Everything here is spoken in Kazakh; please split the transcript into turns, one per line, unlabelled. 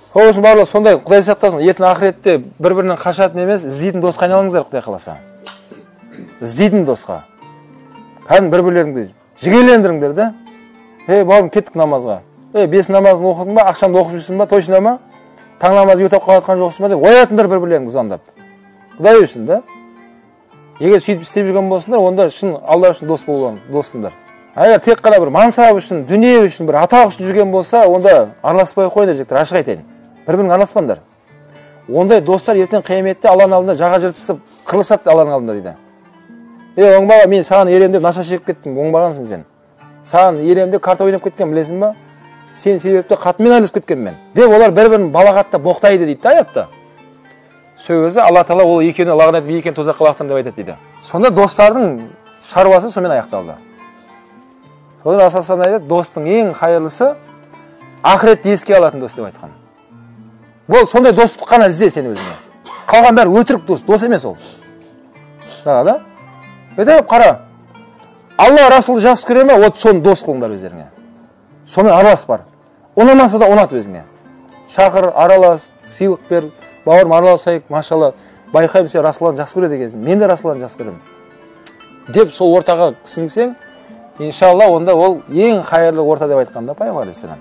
Сол үшін барлығы сондай, Құдай сақтасын, ертең ақыретте бір-бірінен қашатын емес, іздейтін досқа айналыңыздар, Құдай қаласа. Іздейтін досқа. Кәдімгі бір-бірлеріңді жігерлендіріңдер да. Бауырым, кеттік намазға. Бес намазын оқыдың ба, ақшамды оқып жүрсің ба, точно ма? Таң намазы ұйықтап қалатқан жоқсың ба деп оятыңдар бір-бірлеріңді звондап. Құдай үшін да. Егер сөйтіп істеп жүрген болсыңдар, онда шын Алла үшін дос болсыңдар. Егер тек қана бір мансап үшін, дүние үшін, бір атақ үшін жүрген болса, онда араласпай қойыңдар жігіттер, ашық айтайын. Бір-бірің араласпаңдар. Ондай достар ертең қияметте Алланың алдында жаға жыртысып қырылысады Алланың алдында дейді. Оңбаға, мен саған ерем деп наша шегіп кеттім, оңбағансың сен. Саған ерем деп карта ойнап кеткен, білесің ба? Сен себепті қатымен айырылысып кеткен мен. Деп олар бір-бірін балағатта боқтайды дейді аятта. Сол кезде Алла Тағала ол екеуіне лағнат етіп екеуін тозаққа лақтырам деп айтады дейді. Сонда достардың шаруасы сонымен аяқталды. Содан Расулullah айтады, достың ең қайырлысы ақыретті еске алатын дос деп айтқан. Бұл сондай достық қана ізде сен өзіңе. Қалған бәрі өтірік дос емес ол. Да? Өтіп қара. Алла Расулды жақсы көре ме? Вот соны дос қылыңдар өздеріңе. Сонымен аралас бар. Ұнамаса да ұнат өзіңе. Шақыр, аралас, сыйлық бер, бауырым араласайық, машалла. Байқаймын сен Расулланы жақсы көреді екенсің. Мен де Расулланы жақсы көремін. Деп сол ортаға сіңсең, иншалла онда ол ең қайырлы орта деп айтқанда пайғамбар алейхиссалам.